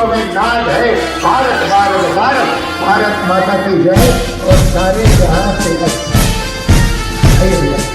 विश्व में नाज है। भारत भारत भारत, भारत माता की जय और सारे जहां से अच्छा। आइए भैया।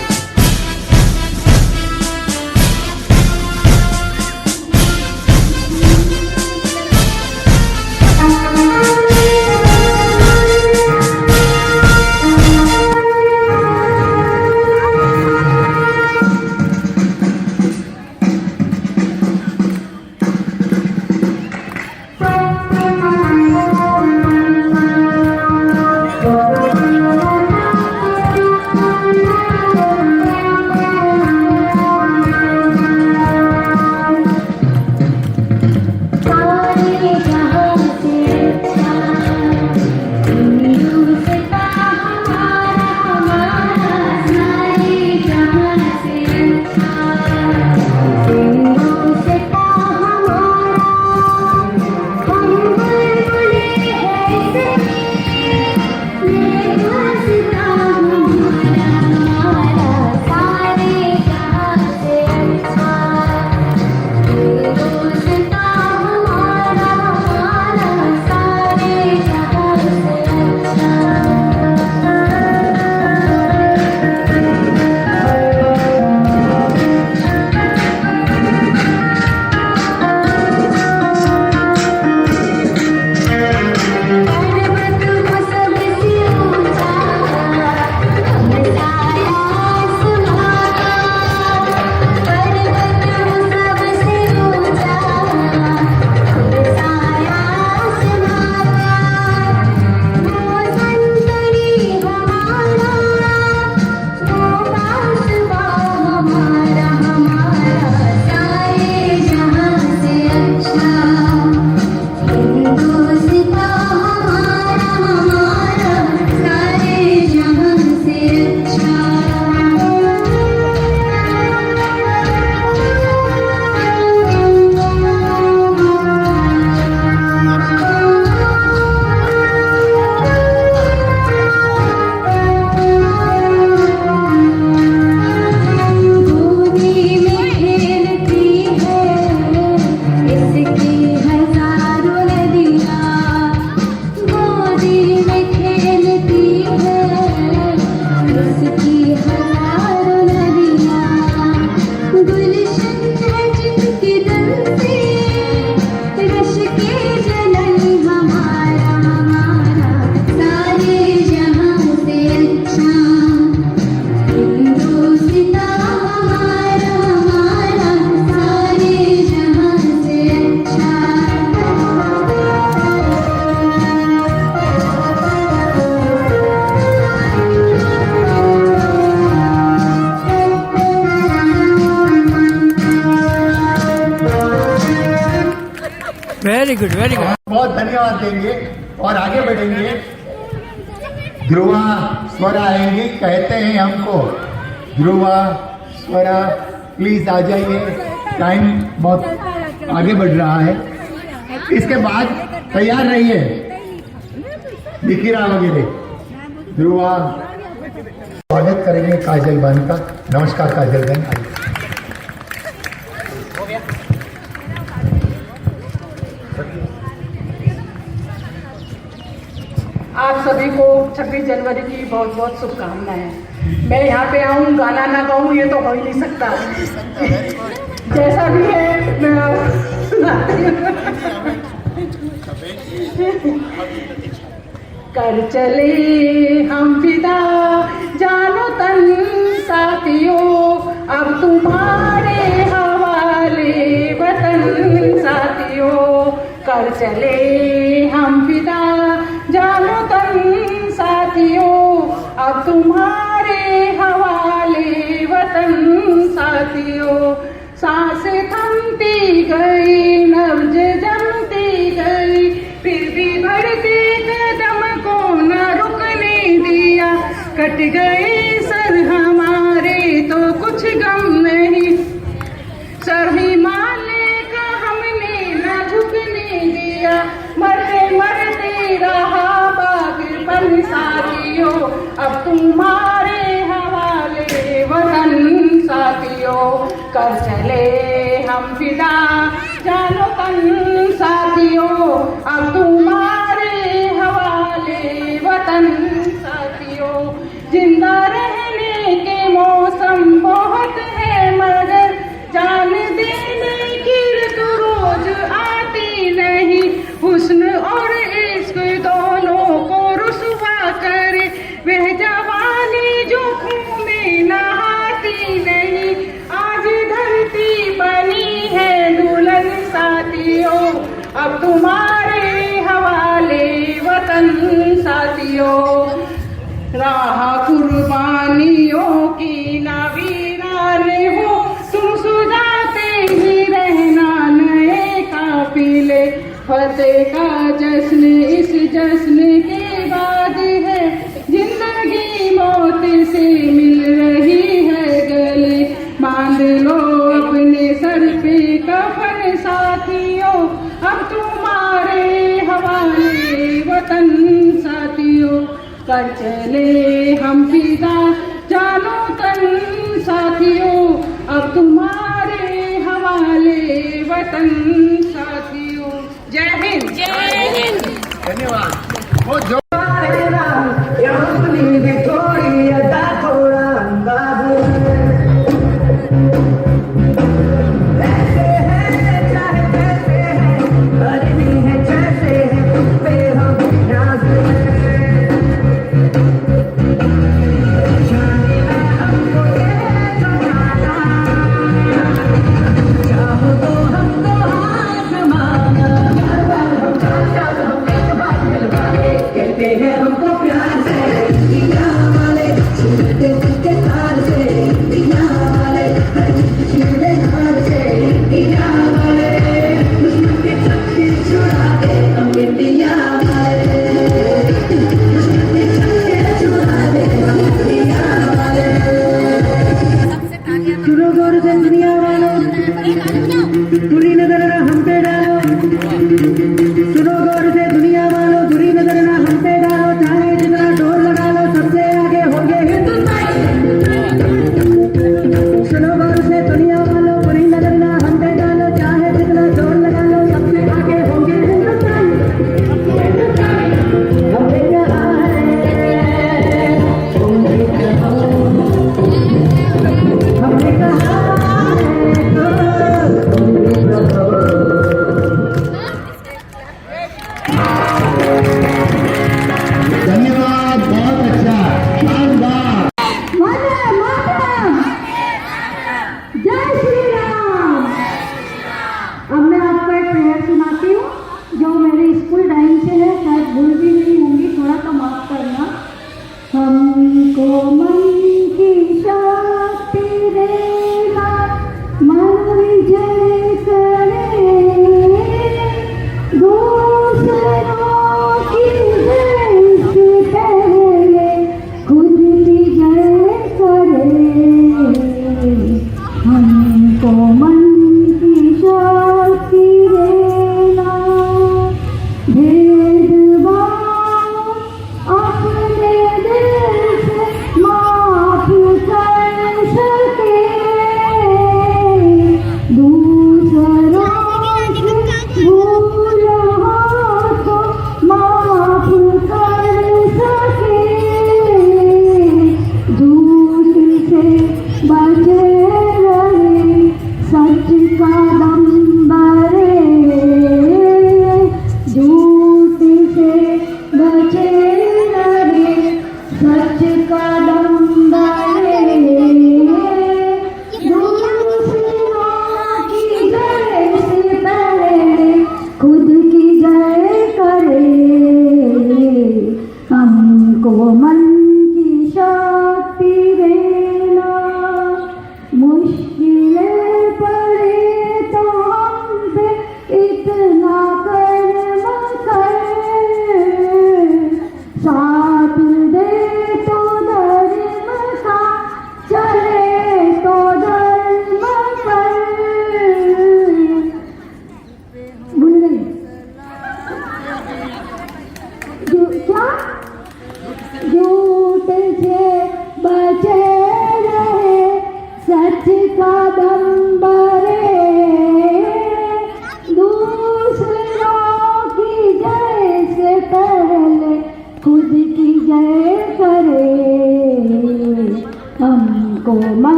Very good very good. बहुत धन्यवाद देंगे और आगे बढ़ेंगे। ध्रुवा स्वरा आएंगे, कहते हैं हमको ध्रुवा स्वरा, प्लीज आ जाइए, टाइम बहुत आगे बढ़ रहा है। इसके बाद तैयार रहिए, दिखीरा वगैरह। ध्रुवा स्वागत करेंगे काजल बहन का। नमस्कार काजल बहन, आइए। आप सभी को 26 जनवरी की बहुत बहुत शुभकामनाएं। मैं यहाँ पे आऊँ, गाना ना गाऊँ, ये तो हो ही नहीं सकता। जैसा भी है मैं कर चले हम विदा, जानो तन साथियों, अब तुम्हारे हवाले वतन साथियों। कर चले हम विदा, जानो तन साथियों, अब तुम्हारे हवाले वतन साथियों। सांसें थमती गई, नब्ज जमती गई, फिर भी बढ़ते कदम को न रुकने दिया। कट गए सर हमारे तो कुछ गम नहीं, सर हिमालय का हमने न झुकने दिया। मरते मरते रहा बागपन साथियों, अब तुम्हारे हवाले वतन साथियों। कर चले हम फिदा, जानो तन साथियों, साथियों, अब तुम्हारे हवाले वतन साथियों। राह कुर्बानियों की ना वीरान हो, तुम सुझाते ही रहना नए काफिले। फतेह का जश्न इस जश्न के बाद है, जिंदगी मौत से मिल रही है गले। बांध लो अपने सर पे कफन साथियों, अब तुम्हारे हवाले वतन साथियों। कर चले हम फिदा जानो तन साथियों, अब तुम्हारे हवाले वतन साथियों। जय हिंद। जय हिंद। धन्यवाद। बहुत जोर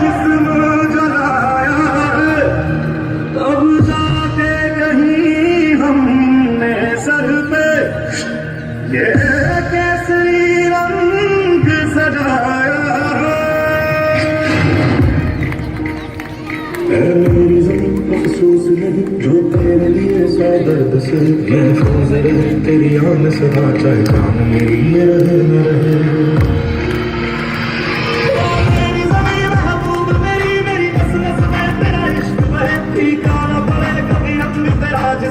जिस्म है मेरी ज़मीं अफसोस नहीं जो तेरे लिए सौ दर्द से महफूज रहे तेरी आन सदा चाहे जान मेरी ये रहे न रहे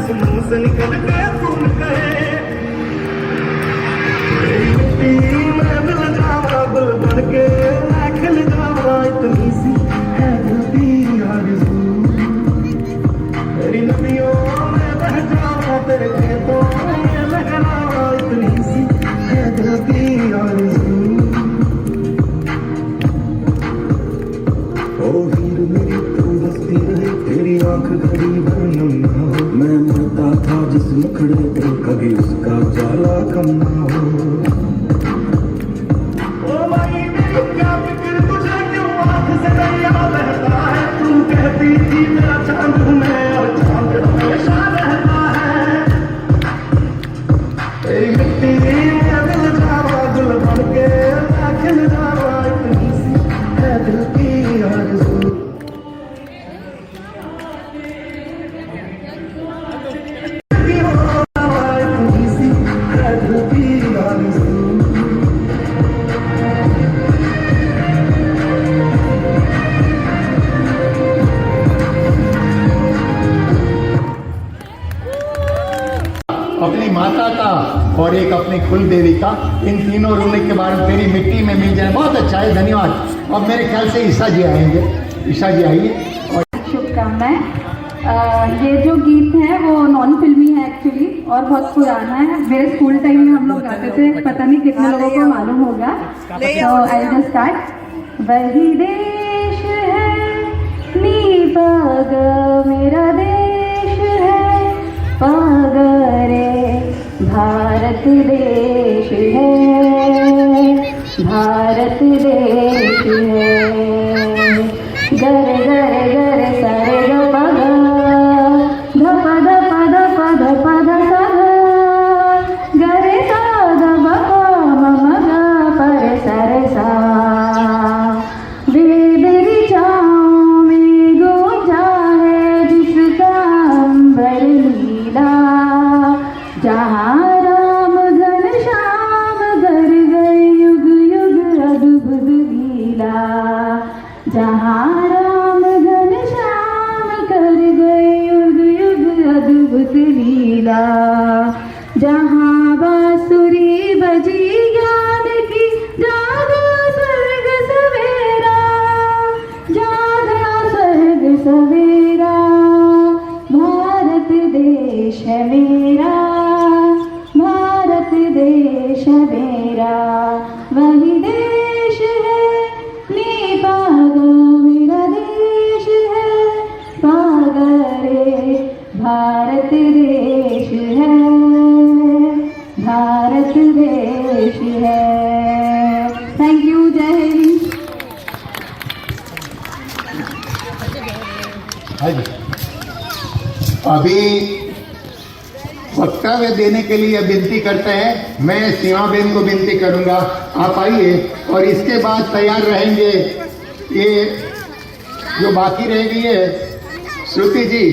मुंह से निकल के तुम कहे मैं मिल जावा गुल बन के मैं खिल जावा इतनी सी है दिल की आरज़ू तेरी नदियों में बह जावा तेरे खेतों में लहरावा इतनी सी है दिल की आरज़ू ओ हीर मेरी तू हंसती रहे तेरी आंख घड़ी भर नम ना हो मैं मरता था जिस मुखड़े पे कभी उसका जाला कम ना हो ओ भाई मेरी क्या फिक्र तुझे क्यों आंख से दरिया बहता है तू कहती थी मेरा चांद हूँ मैं और चांद हमेशा रहता है तेरी मिट्टी में दिल जावा दिल बन के मैं खिल जावा इतनी सी है दिल की आरज़ू अपनी माता का और एक अपनी कुल देवी का, इन तीनों रोने के बाद तेरी मिट्टी में मिल जाए। बहुत अच्छा है, धन्यवाद। और मेरे ख्याल से ईशा जी आएंगे। ईशा जी आइए। और शुभकामनाएं। ये जो गीत है वो नॉन फिल्मी है एक्चुअली और बहुत पुराना है। मेरे स्कूल टाइम में हम लोग गाते थे, पता नहीं कितने लोगों को मालूम होगा। तो आई जस्ट स्टार्ट। वही देश है नीपग मेरा देश है पग रे भारत देश है भारत देश है गर गर गर सरे ग पग धप धप धप धप ध सा गरे सा ध ब म म ग पर सरे सा वेद ऋचाओं में गूंजा है जिसका अंबर नीला जहाँ राम घन श्याम घर गए युग युग अद्भुत लीला जहाँ राम घन श्याम कर गए युग युग अद्भुत लीला जहाँ बांसुरी बजी ज्ञान की जागा स्वर्ग सवेरा जागा स्वर्ग सवेरा भारत देश है मेरा भारत देश है मेरा वही देश है नेपाल मेरा देश है पागरे भारत देश है भारत देश है। Thank you. जय हिंद। अभी वक्तव्य देने के लिए विनती करते हैं। मैं सीमा बेन को विनती करूंगा, आप आइए। और इसके बाद तैयार रहेंगे ये जो बाकी रह गई है श्रुति जी।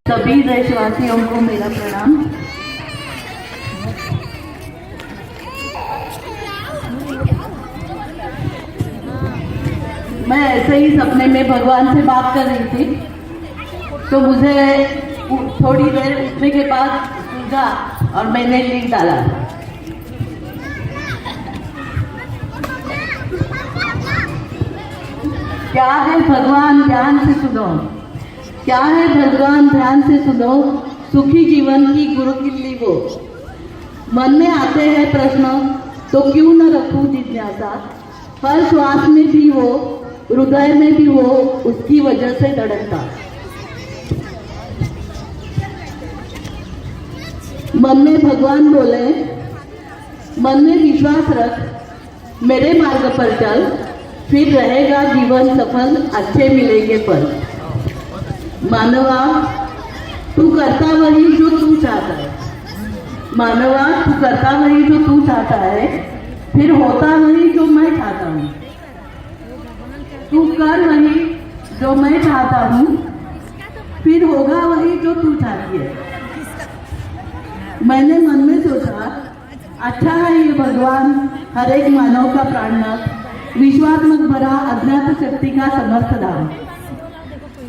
सभी देशवासियों को मेरा प्रणाम। मैं ऐसे ही सपने में भगवान से बात कर रही थी तो मुझे थोड़ी देर उठने के बाद सूझा और मैंने लिख डाला। क्या है भगवान ध्यान से सुनो, क्या है भगवान ध्यान से सुनो, सुखी जीवन की गुरु किल्ली वो। मन में आते हैं प्रश्न तो क्यों न रखूं जिज्ञासा, हर श्वास में भी वो हृदय में भी वो उसकी वजह से धड़कता। मन में भगवान बोले, मन में विश्वास रख, मेरे मार्ग पर चल, फिर रहेगा जीवन सफल, अच्छे मिलेंगे पल। मानवा तू करता वही जो तू चाहता है, मानवा तू करता वही जो तू चाहता है, फिर होता वही जो मैं चाहता हूँ। तू कर वही जो मैं चाहता हूँ फिर होगा वही जो तू चाहती है। मैंने मन में सोचा, अच्छा है ये भगवान हर एक मानव का प्राणनाथ, विश्वात्मक भरा अज्ञात शक्ति का समर्थ धाम।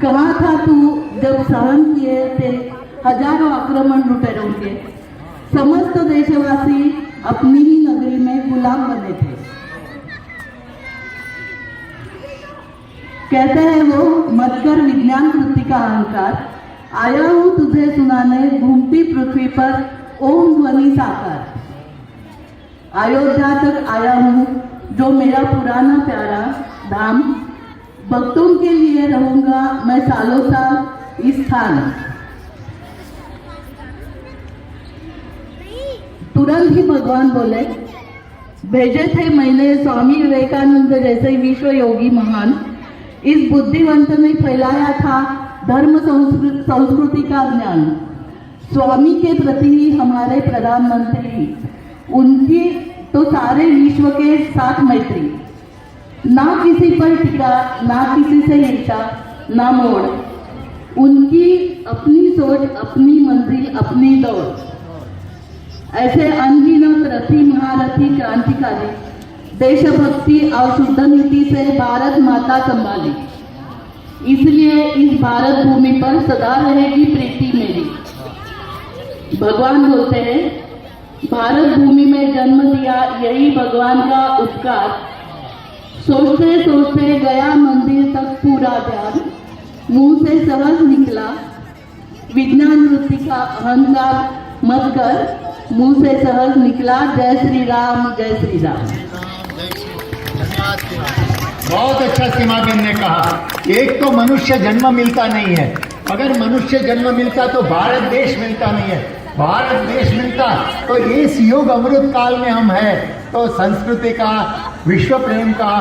कहाँ था तू जब सहन किए थे हजारों आक्रमण लुटेरों के, समस्त देशवासी अपनी ही नगरी में गुलाम बने थे। कहते हैं वो मत कर विज्ञान वृत्ति का अहंकार, आया हूँ तुझे सुनाने घूमती पृथ्वी पर ओम ध्वनि साकार। अयोध्या तक आया हूँ जो मेरा पुराना प्यारा धाम, भक्तों के लिए रहूंगा मैं सालों साल इस स्थान। तुरंत ही भगवान बोले, भेजे थे मैंने स्वामी विवेकानंद जैसे विश्व योगी महान, इस बुद्धिवंत ने फैलाया था धर्म संस्कृति का ज्ञान। स्वामी के प्रति ही हमारे प्रधानमंत्री, उनकी तो सारे विश्व के साथ मैत्री, ना किसी पर टिका ना किसी से ईर्षा ना मोड़, उनकी अपनी सोच अपनी मंजिल अपनी दौड़। ऐसे अनगिनत रथी महारथी क्रांतिकारी, देशभक्ति और शुद्ध नीति से भारत माता संभाली, इसलिए इस भारत भूमि पर सदा रहेगी प्रीति मेरी। भगवान बोलते हैं, भारत भूमि में जन्म दिया यही भगवान का उपकार, सोचते सोचते गया मंदिर तक पूरा ध्यान, मुंह से सहज निकला विज्ञान वृत्ति का अहंकार मत कर, मुंह से सहज निकला जय श्री राम जय श्री राम। बहुत अच्छा सीमा बेन ने कहा, एक तो मनुष्य जन्म मिलता नहीं है, अगर मनुष्य जन्म मिलता तो भारत देश मिलता नहीं है, भारत देश मिलता तो इस युग अमृत काल में हम हैं, तो संस्कृति का, विश्व प्रेम का,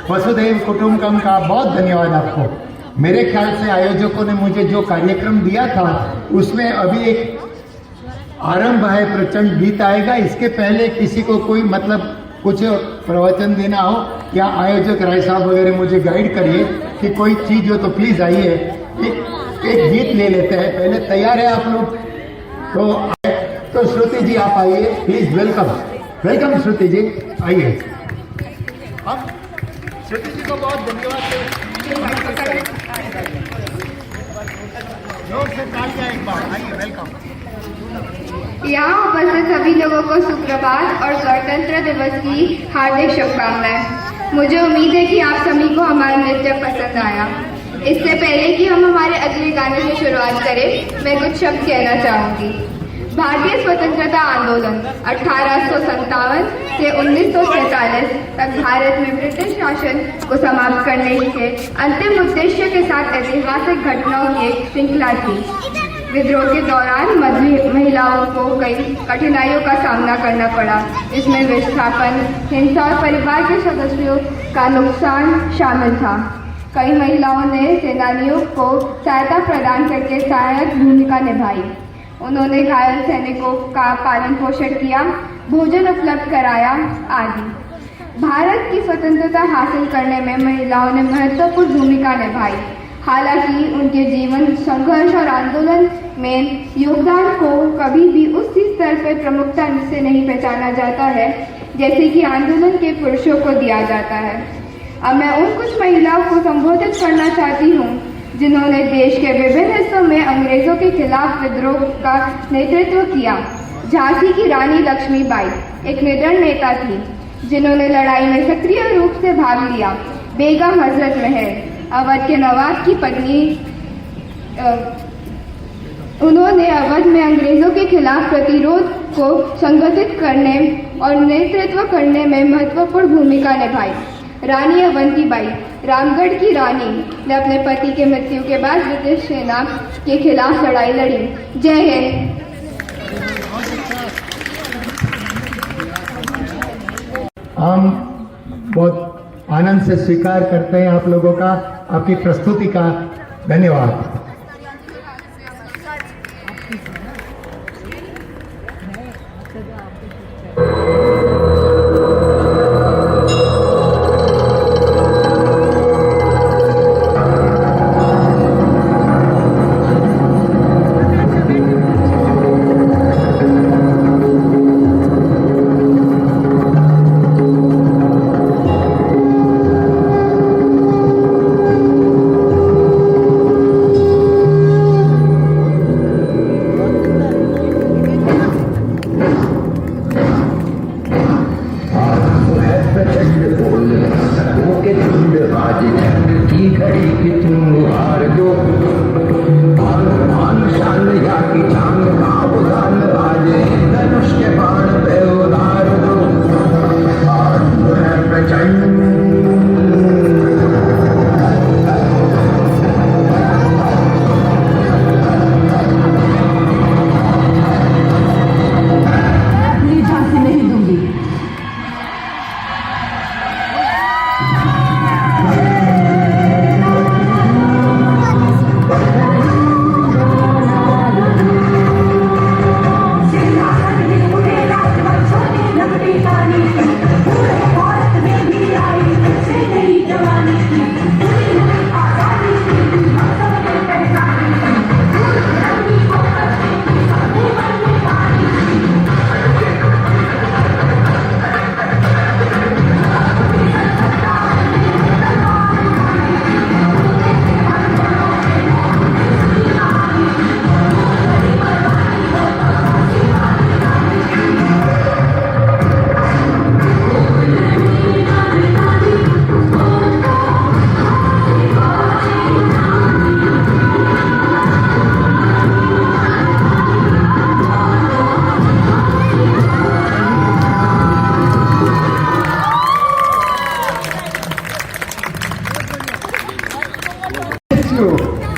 वसुधैव कुटुंबकम का बहुत धन्यवाद आपको। मेरे ख्याल से आयोजकों ने मुझे जो कार्यक्रम दिया था उसमें अभी एक आरंभ है, प्रचंड गीत आएगा। इसके पहले किसी को कोई मतलब कुछ प्रवचन देना हो या आयोजक राय साहब वगैरह मुझे गाइड करिए कि कोई चीज हो तो प्लीज आइए, एक गीत ले लेते हैं। पहले तैयार है आप लोग? तो श्रुति जी आप आइए प्लीज, वेलकम वेलकम श्रुति जी, आइए। हम श्रुति जी को बहुत धन्यवाद जोर से तालियां एक बार, आइए, वेलकम। यहाँ उपस्थित सभी लोगों को सुप्रभात और स्वतंत्र दिवस की हार्दिक शुभकामनाएं। मुझे उम्मीद है कि आप सभी को हमारा नृत्य पसंद आया। इससे पहले कि हम हमारे अगले गाने से शुरुआत करें, मैं कुछ शब्द कहना चाहूँगी। भारतीय स्वतंत्रता आंदोलन 1857 से 1947 तक भारत में ब्रिटिश शासन को समाप्त करने के अंतिम उद्देश्य के साथ ऐतिहासिक घटनाओं की एक श्रृंखला थी। विद्रोह के दौरान महिलाओं को कई कठिनाइयों का सामना करना पड़ा, जिसमें विस्थापन, हिंसा और परिवार के सदस्यों का नुकसान शामिल था। कई महिलाओं ने सेनानियों को सहायता प्रदान करके सहायक भूमिका निभाई। उन्होंने घायल सैनिकों का पालन पोषण किया, भोजन उपलब्ध कराया आदि। भारत की स्वतंत्रता हासिल करने में महिलाओं ने महत्वपूर्ण भूमिका निभाई। हालांकि उनके जीवन संघर्ष और आंदोलन में योगदान को कभी भी उसी स्तर पर प्रमुखता से नहीं पहचाना जाता है जैसे कि आंदोलन के पुरुषों को दिया जाता है। अब मैं उन कुछ महिलाओं को संबोधित करना चाहती हूँ जिन्होंने देश के विभिन्न हिस्सों में अंग्रेजों के खिलाफ विद्रोह का नेतृत्व किया। झांसी की रानी लक्ष्मीबाई एक निडर नेता थी जिन्होंने लड़ाई में सक्रिय रूप से भाग लिया। बेगम हजरत महल, अवध के नवाब की पत्नी, उन्होंने अवध में अंग्रेजों के खिलाफ प्रतिरोध को संगठित करने और नेतृत्व करने में महत्वपूर्ण भूमिका निभाई। रानी अवंतीबाई, रामगढ़ की रानी, ने अपने पति के मृत्यु के बाद ब्रिटिश सेना के खिलाफ लड़ाई लड़ी। जय हिंद। हम बहुत आनंद से स्वीकार करते हैं आप लोगों का, आपकी प्रस्तुति का। धन्यवाद। रही कि तुम हार दो मान शान या की चांद का उदान बाजे धनुष के बाण पे उतार दो आज है प्रचंड अपनी झांसी नहीं दूंगी।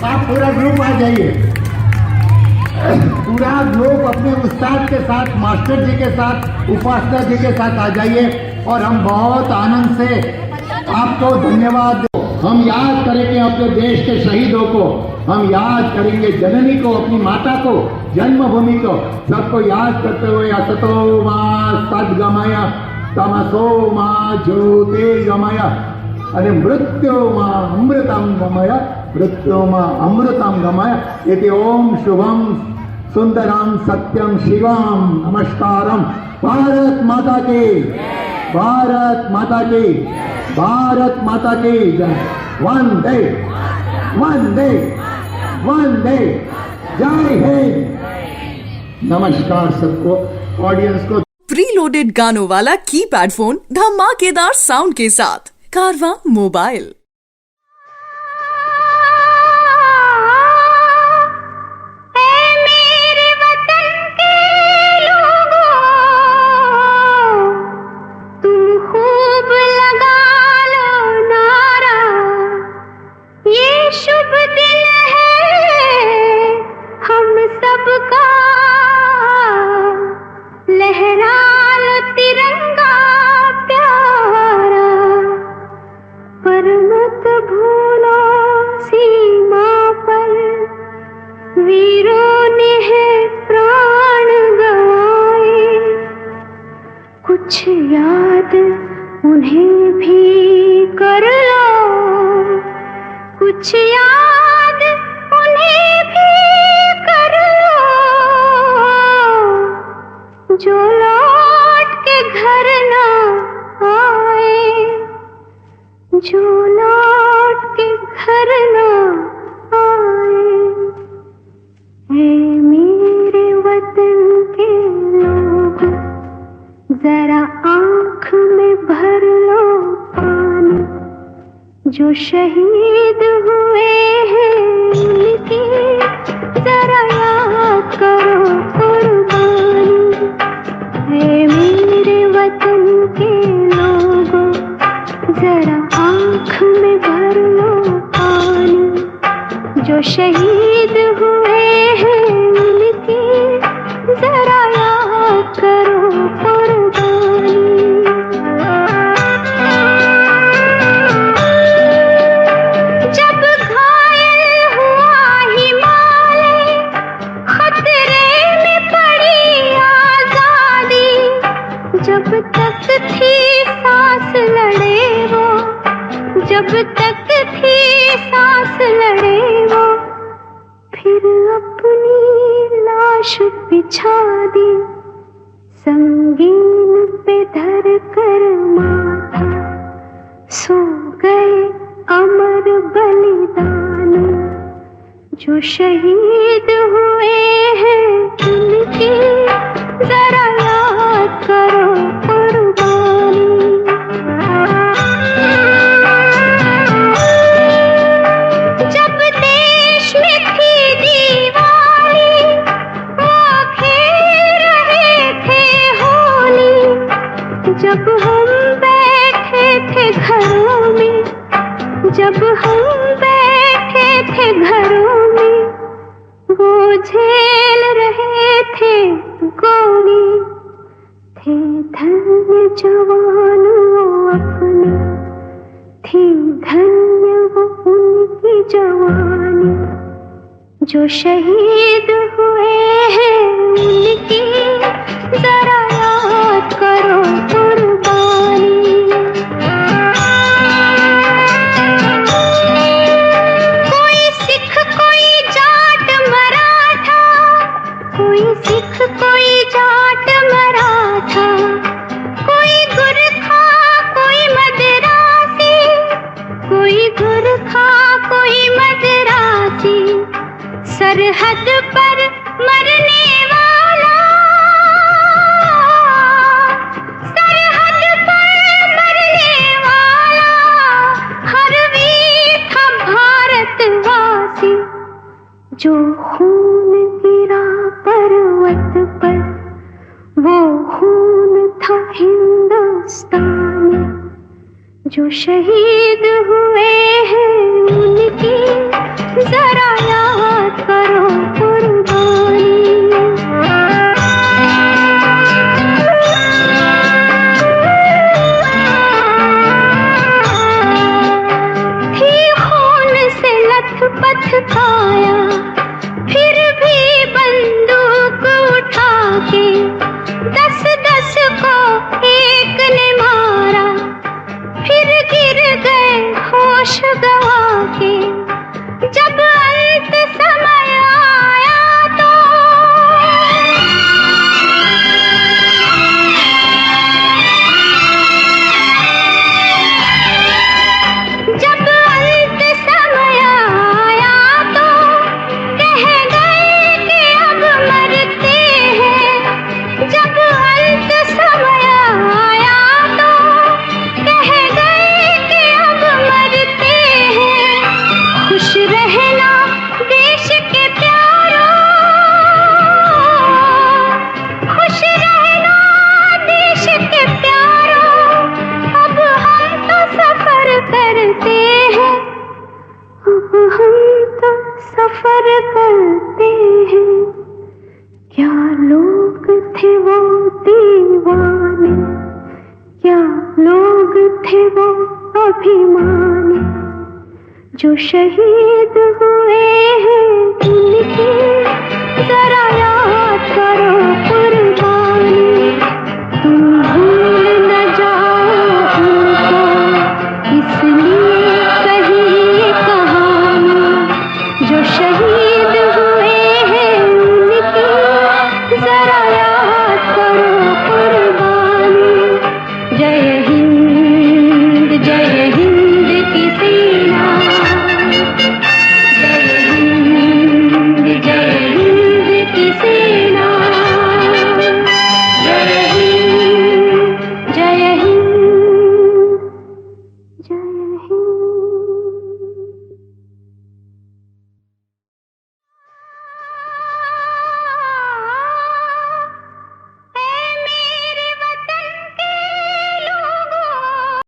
आप पूरा ग्रुप आ जाइए, पूरा ग्रुप अपने उस्ताद के साथ, मास्टर जी के साथ, उपासना जी के साथ आ जाइए और हम बहुत आनंद से आपको धन्यवाद। हम याद करेंगे अपने देश के शहीदों को, हम याद करेंगे जननी को, अपनी माता को, जन्मभूमि को, सबको याद करते हुए असतो मां सद्गमय तमसो मां ज्योतिर्गमय अरे मृत्यु मां अमृतम गमय मृत्यु मां अमृतम गमय इति ओम शुभम सुंदरम सत्यम शिवम नमस्कारम। भारत माता की, भारत माता की, भारत माता की जय। वंदे वंदे वंदे, जय हिंद। नमस्कार सबको, ऑडियंस को। प्रीलोडेड गानों वाला कीपैड फोन धमाकेदार साउंड के साथ कारवां मोबाइल। कुछ याद उन्हें भी कर लो, कुछ याद उन्हें भी कर लो, जो लौट के घर ना आए, जो लौट के घर ना आए। ऐ मेरे वतन के लोग, जरा आँख में भर लो पानी, जो शहीद हुए हैं उनकी जरा याद करो कुर्बानी। है मेरे वतन के लोगों, जरा आँख में भर लो पानी, जो शहीद हुए हैं उनकी जरा याद करो कुर्बानी। जब घायल हुआ हिमालय, खतरे में पड़ी आजादी, जब तक थी सांस लड़े वो, जब तक थी सांस लड़े वो, फिर अपनी लाश बिछा दी, संगीन पे धर कर माथा, सो गए अमर बलिदानी, जो शहीद हुए हैं उनकी जरा याद करो कुर्बानी। गोरी थे धन्य जवान वो अपने, थी धन्य वो उनकी जवानी, जो शहीद हुए हैं उनकी जरा याद करो कुर्बानी। कोई सिख कोई जाट मराठा, कोई सिख कोई जाट मराठा, कोई गुरखा कोई मदरासी, कोई गुरखा कोई मदरासी, सरहद पर मरने वाला, सरहद पर मरने वाला, हर वीर था भारतवासी, जो खून गिरा पर्वत पर वो खून था हिंदुस्तानी, जो शहीद हुए हैं उनकी जरा याद करो कुर्बानी। थी खून से लथपथ काया, फिर भी बंदूक उठा के 10-10 को एक ने मारा, फिर गिर गए होश गवा के, जब अंत समय आया तो जब अंत समय आया तो कह गए कि अब मरते हैं, जब अंत समय आया तो कह गए कि अब मरते हैं। खुश रहना देश के प्यारों, खुश रहना देश के प्यारों, अब हम तो सफर करते हैं, अब हम तो सफर करते हैं। क्या लोग थे वो दीवाने, क्या लोग थे वो अभिमानी, जो शहीद हुए हैं उनकी जरा याद करो कुर्बानी। तुम भूल न जाओ उनको, इसलिए कही ये कहानी, जो शहीद